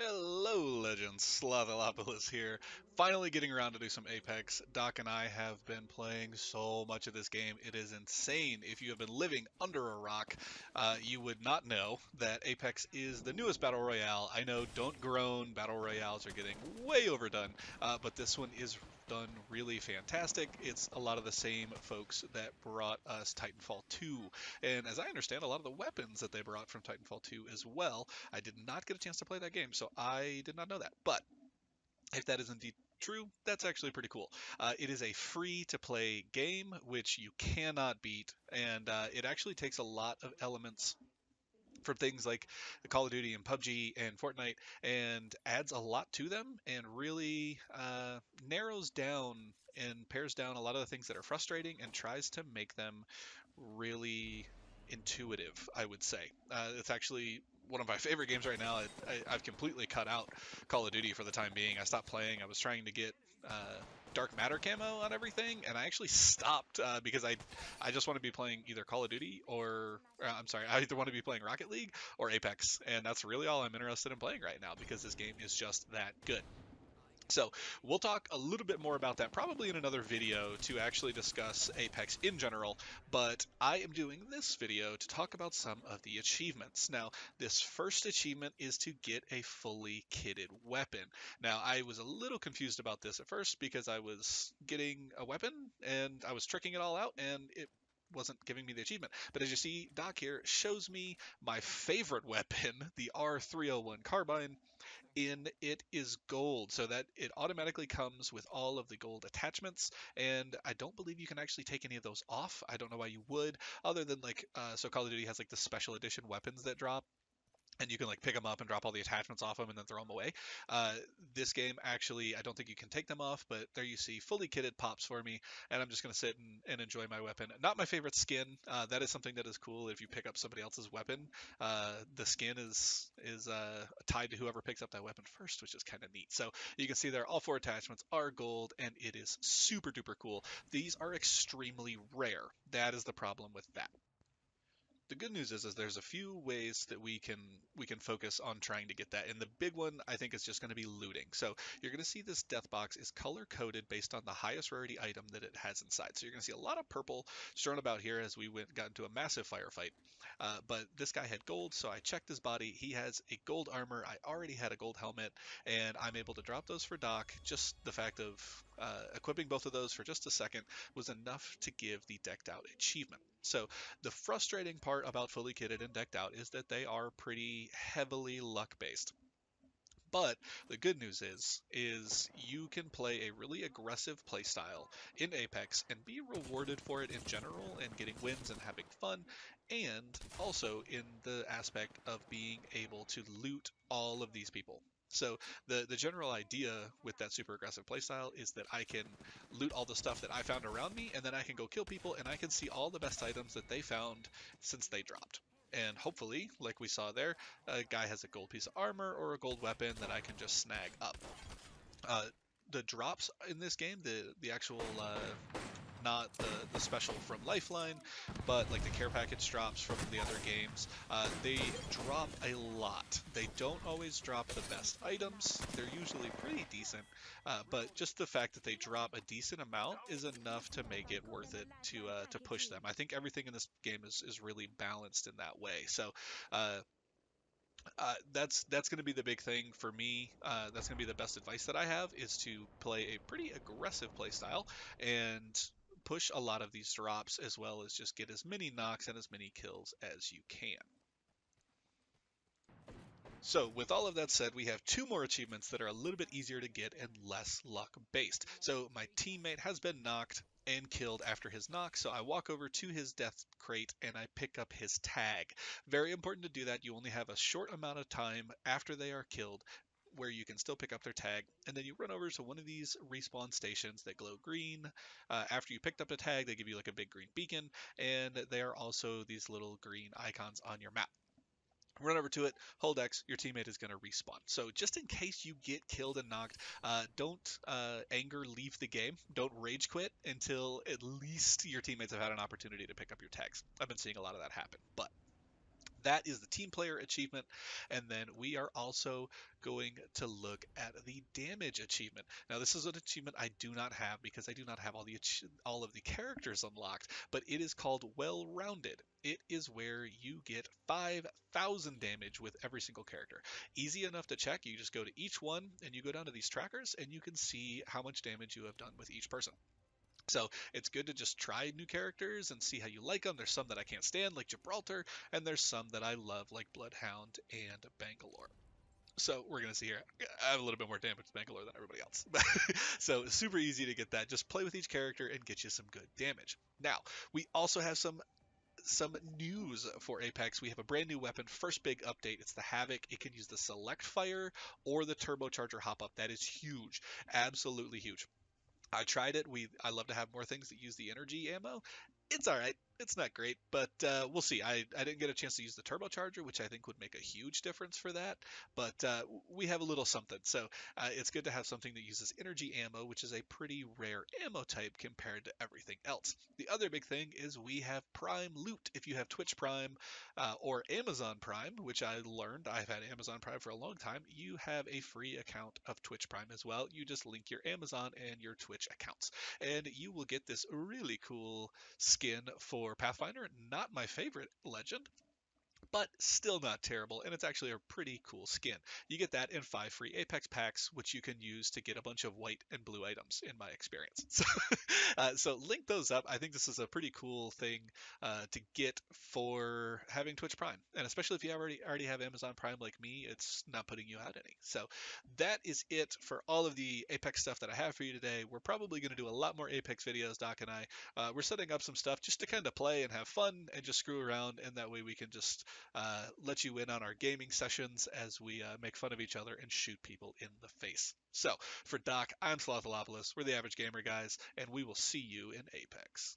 Hello, Legends. Slathalopolis here. Finally getting around to do some Apex. Doc and I have been playing so much of this game. It is insane. If you have been living under a rock, you would not know that Apex is the newest Battle Royale. I know, don't groan, Battle Royales are getting way overdone, but this one is done really fantastic. It's a lot of the same folks that brought us Titanfall 2, and as I understand, a lot of the weapons that they brought from Titanfall 2 as well. I did not get a chance to play that game, so I did not know that. But if that is indeed true, that's actually pretty cool. It is a free to play game, which you cannot beat, and it actually takes a lot of elements from things like Call of Duty and PUBG and Fortnite and adds a lot to them and really narrows down and pares down a lot of the things that are frustrating and tries to make them really intuitive, I would say. It's actually one of my favorite games right now. I've completely cut out Call of Duty for the time being. I stopped playing. I was trying to get Dark Matter camo on everything, and I actually stopped because I just want to be playing either Call of Duty or I'm sorry, I either want to be playing Rocket League or Apex, and that's really all I'm interested in playing right now because this game is just that good. So we'll talk a little bit more about that probably in another video to actually discuss Apex in general, but I am doing this video to talk about some of the achievements. Now, this first achievement is to get a fully kitted weapon. Now, I was a little confused about this at first because I was getting a weapon and I was tricking it all out and it wasn't giving me the achievement. But as you see, Doc here shows me my favorite weapon, the R301 carbine, in it is gold, so that it automatically comes with all of the gold attachments, and I don't believe you can actually take any of those off. I don't know why you would, other than like so Call of Duty has like the special edition weapons that drop, and you can like pick them up and drop all the attachments off them and then throw them away. Uh, this game actually, I don't think you can take them off, but there you see fully kitted pops for me, and I'm just gonna sit and enjoy my weapon. Not my favorite skin. That is something that is cool if you pick up somebody else's weapon. The skin is tied to whoever picks up that weapon first, which is kind of neat. So you can see there, all four attachments are gold, and it is super duper cool. These are extremely rare. That is the problem with that. The good news is there's a few ways that we can focus on trying to get that. And the big one I think is just going to be looting. So you're going to see this death box is color coded based on the highest rarity item that it has inside. So you're going to see a lot of purple strewn about here as we got into a massive firefight. But this guy had gold, so I checked his body. He has a gold armor. I already had a gold helmet, and I'm able to drop those for Doc. Just the fact of equipping both of those for just a second was enough to give the decked out achievement. So the frustrating part about fully kitted and decked out is that they are pretty heavily luck based. But the good news is you can play a really aggressive playstyle in Apex and be rewarded for it in general and getting wins and having fun, and also in the aspect of being able to loot all of these people. So the general idea with that super aggressive playstyle is that I can loot all the stuff that I found around me, and then I can go kill people, and I can see all the best items that they found since they dropped. And hopefully, like we saw there, a guy has a gold piece of armor or a gold weapon that I can just snag up. Uh, the drops in this game, the actual not the special from Lifeline, but like the care package drops from the other games, they drop a lot. They don't always drop the best items. They're usually pretty decent, but just the fact that they drop a decent amount is enough to make it worth it to push them. I think everything in this game is really balanced in that way. So uh, that's going to be the big thing for me. That's going to be the best advice that I have is to play a pretty aggressive play style and push a lot of these drops as well as just get as many knocks and as many kills as you can. So with all of that said, we have two more achievements that are a little bit easier to get and less luck based. So my teammate has been knocked and killed after his knock, so I walk over to his death crate and I pick up his tag. Very important to do that. You only have a short amount of time after they are killed where you can still pick up their tag, and then you run over to one of these respawn stations that glow green. After you picked up the tag, they give you like a big green beacon, and they are also these little green icons on your map. Run over to it, hold X, your teammate is going to respawn. So just in case you get killed and knocked, don't anger leave the game. Don't rage quit until at least your teammates have had an opportunity to pick up your tags. I've been seeing a lot of that happen. But That is the team player achievement. And then we are also going to look at the damage achievement. Now, this is an achievement I do not have because I do not have all of the characters unlocked, but it is called Well-Rounded. It is where you get 5,000 damage with every single character. Easy enough to check. You just go to each one and you go down to these trackers and you can see how much damage you have done with each person. So it's good to just try new characters and see how you like them. There's some that I can't stand, like Gibraltar, and there's some that I love, like Bloodhound and Bangalore. So we're going to see here. I have a little bit more damage to Bangalore than everybody else. So super easy to get that. Just play with each character and get you some good damage. Now, we also have some news for Apex. We have a brand new weapon, first big update. It's the HAVOC. It can use the select fire or the turbocharger hop up. That is huge, absolutely huge. I tried it. I love to have more things that use the energy ammo. It's all right. It's not great, but we'll see. I didn't get a chance to use the turbocharger, which I think would make a huge difference for that. But we have a little something. So it's good to have something that uses energy ammo, which is a pretty rare ammo type compared to everything else. The other big thing is we have Prime Loot. If you have Twitch Prime or Amazon Prime, which I learned I've had Amazon Prime for a long time, you have a free account of Twitch Prime as well. You just link your Amazon and your Twitch accounts, and you will get this really cool skin for Pathfinder. Not my favorite legend, but still not terrible, and it's actually a pretty cool skin. You get that in 5 free Apex packs, which you can use to get a bunch of white and blue items, in my experience. So link those up. I think this is a pretty cool thing to get for having Twitch Prime, and especially if you already have Amazon Prime like me, it's not putting you out any. So that is it for all of the Apex stuff that I have for you today. We're probably going to do a lot more Apex videos, Doc and I. We're setting up some stuff just to kind of play and have fun and just screw around, and that way we can just let you in on our gaming sessions as we make fun of each other and shoot people in the face. So, for Doc, I'm Slothalopolis. We're the Average Gamer guys, and we will see you in Apex.